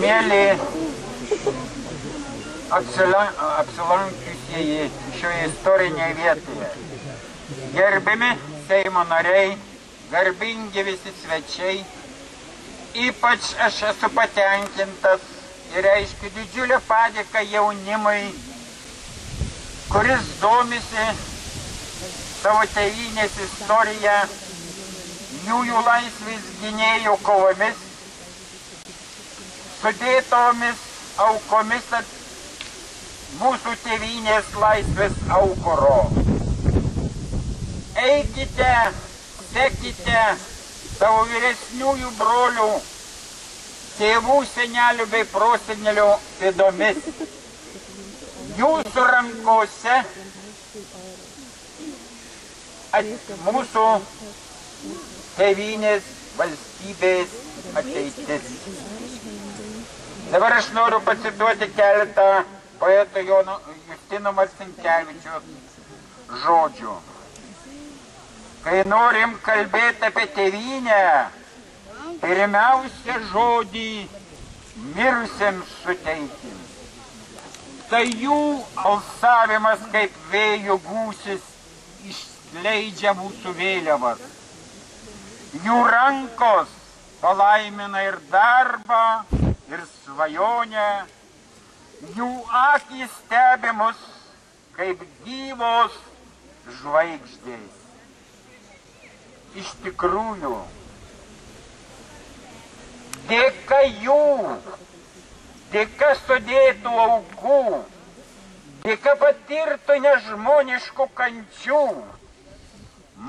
Mėly apsilankiusieji šioje istorinėje vietoje, gerbiami Seimo nariai, garbingi visi svečiai, ypač aš esu patenkintas ir reiškiu didžiulę padėką jaunimui, kuris domisi savo tėvynės istoriją, jų laisvės gynėjų kovomis, sudėtomis aukomis mūsų tėvynės laisvės aukuro. Eikite, sekite savo vyresniųjų brolių, tėvų, senelių bei prosenelių pėdomis. Jūsų rankose mūsų tėvynės valstybės ateitis. Dabar aš noriu pacituoti keletą poeto Justino Marcinkevičiaus žodžių. Kai norim kalbėti apie tėvynę, pirmiausia žodį mirusiems suteikim. Tai jų alsavimas kaip vėjo gūsis išleidžia mūsų vėliavas. Jų rankos palaimina ir darbą, ir svajonę. Jų akys stebi mus kaip gyvos žvaigždės. Iš tikrųjų, dėka jų, dėka sudėtų aukų, dėka patirtų nežmoniškų kančių,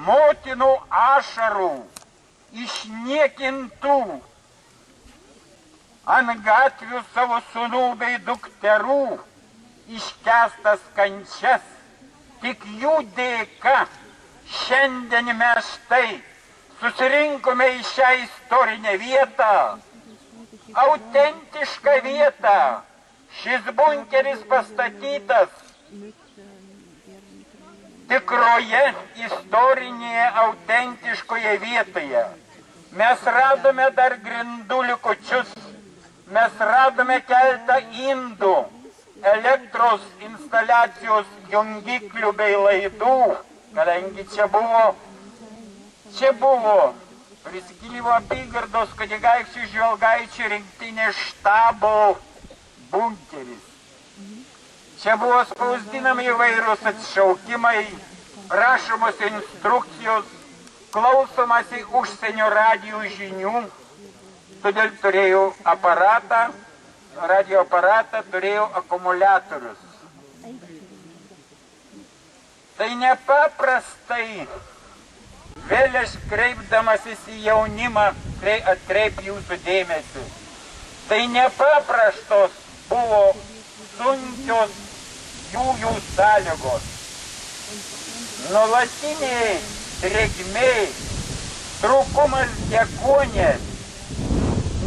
motinų ašarų, išniekintų, ant gatvių savo sūnų bei dukterų, iškęstas kančias, tik jų dėka šiandien mes štai susirinkome į šią istorinę vietą, autentišką vietą. Šis bunkeris pastatytas tikroje istorinėje autentiškoje vietoje. Mes radome dar grindų likučius, mes radome keletą indų, elektros instaliacijos jungiklių bei laidų, kadangi čia buvo Prisikėlimo apygardos kunigaikščių Žvelgaičių rinktinės štabo bunkeris. Čia buvo spausdinami įvairūs atšaukimai, rašomos instrukcijos, klausomasi užsienio radijų žinių, todėl turėjau aparatą, radio aparatą, turėjau akumuliatorius. Tai nepaprastai, vėl aš kreipdamasis į jaunimą atkreip jūsų dėmesį. Tai nepaprastos buvo sunkios jų sąlygos. Nuolatiniai drėgmė, trūkumas deguonies,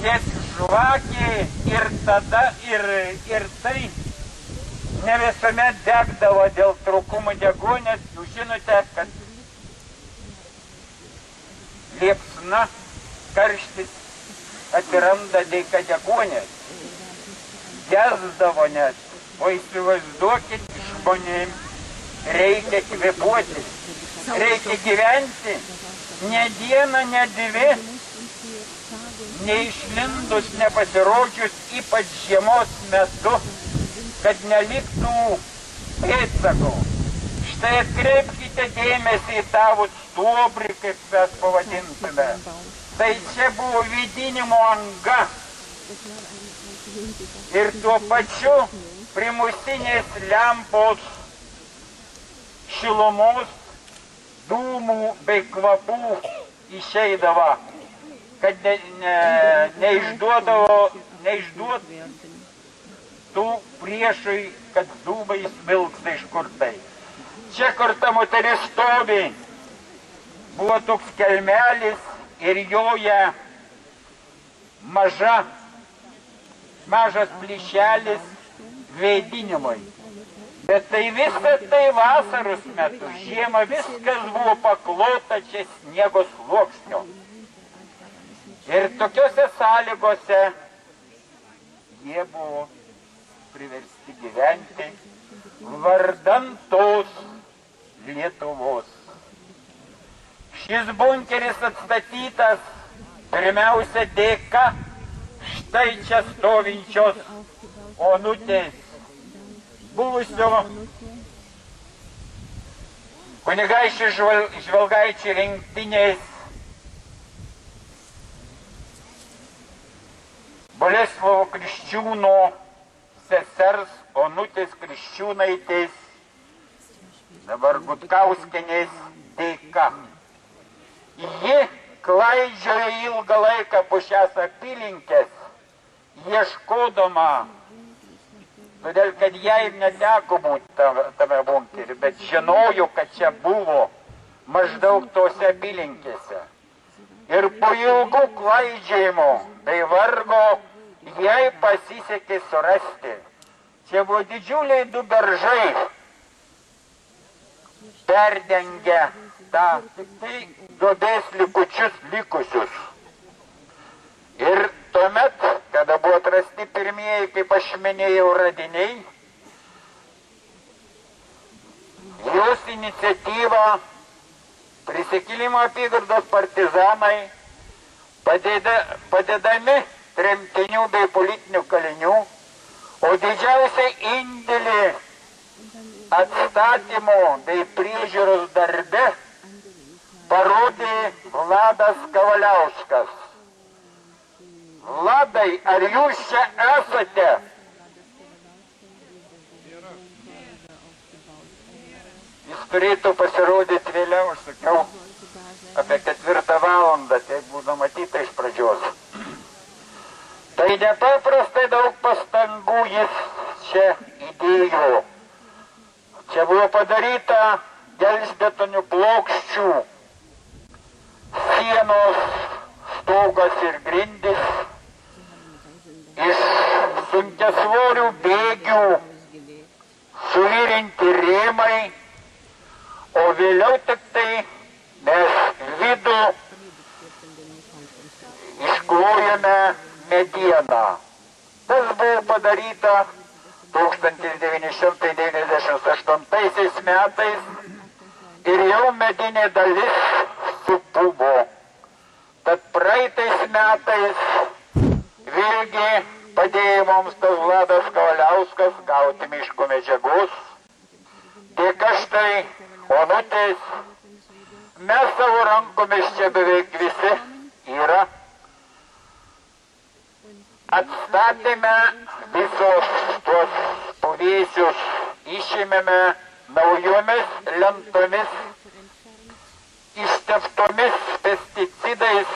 nes žvakė ir tada ir tai ne visuomet degdavo dėl trūkumo deguonies. Jūs žinote, kad liepsna, karštis atsiranda dėka deguonies. Gesdavo net, o įsivaizduokit, žmonėms reikia kvėpuoti, reikia gyventi, ne dieną, ne dvi, neišlindus, nepasirodžius, ypač žiemos metu, kad neliktų pėdsakų. Štai atkreipkite dėmesį į tavo stuobrį, kaip mes pavadintume. Tai čia buvo vidinimo anga. Ir tuo pačiu primusinės lempos šilumos, dūmų bei kvapų išeidavo, kad neišduotų priešui, kad dūmai smilksta iš kur tai. Čia, kur ta moteris stovi, buvo toks kelmelis ir joje mažas plyšelis vėdinimui. Bet tai visą tai vasaros metu, žiemą viskas buvo paklota čia sniego sluoksniu. Ir tokiose sąlygose jie buvo priversti gyventi vardan tos Lietuvos. Šis bunkeris atstatytas pirmiausia dėka štai čia stovinčios Onutės, buvusio kunigaikščių Žvalgaičių rinktinės Boleslovo Kriščiūno sesers Onutės Kriščiūnaitės, dabar Gutkauskienės dėka. Ji klaidžiojo ilgą laiką po šias apylinkes, ieškodama, todėl kad jai neteko būti tame bunkeriu, bet žinojo, kad čia buvo maždaug tose apylinkėse. Ir po ilgų klaidžiojimų bei vargo jai pasisekė surasti. Čia buvo didžiuliai du beržai, perdengę tą tik tai duobės likučius likusius. Ir tuomet, kada buvo atrasti pirmieji, kaip aš minėjau, radiniai, jos iniciatyva Prisikėlimo apygardos partizanai, padedami tremtinių bei politinių kalinių, o didžiausią indėlį atstatymo bei priežiūros darbe parodė Vladas Kavaliauskas. Vladai, ar jūs čia esate? Jis turėtų pasirodyti vėliau, aš sakiau, apie 4 valandą, tai būtų matyta iš pradžios. Tai nepaprastai daug pastangų jis čia įdėjo. Čia buvo padaryta gelžbetonių plokščių, sienos, stogas ir grindis, iš sunkiasvorių bėgių suvirinti rėmai, o vėliau tik tai mes vidų išklojame medieną. Tas buvo padaryta 1998 metais ir jau medinė dalis supuvo. Tad praeitais metais vėlgi padėjo mums tas Vladas Kavaliauskas gauti miško medžiagos. Dėka štai Onutės, mes savo rankomis čia beveik visi yra. Atstatėme visos tuos puvėsius, išėmėme naujomis lentomis, išteptomis pesticidais,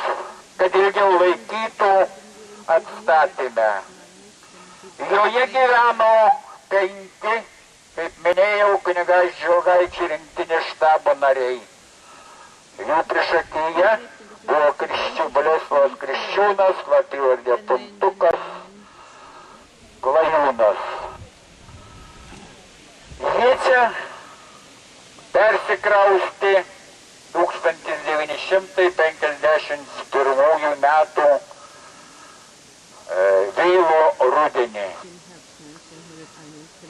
kad ilgiau laikytų, atstatėme. Joje gyveno 5, kaip minėjau, kunigaikščių Žvalgaičių rinktinės štabo nariai. Jų priešakyje buvo Boleslovas Kriščiūnas, slapyvardė Puntukas, Klajūnas. Jie čia persikrausti 1951 metų vėlo rudenį.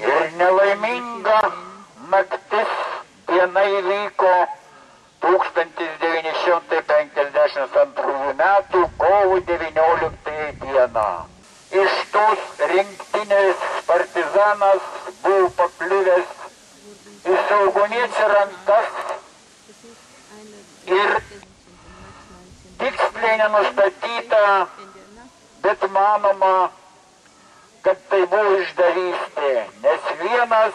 Ir nelaiminga naktis diena įvyko 1952 metų kovo 19 dieną. Iš tos rinktinės partizanas buvo pakliuvęs į saugumiečių rankas ir tiksliai nenustatyta, bet manoma, kad tai buvo išdavystė, nes vienas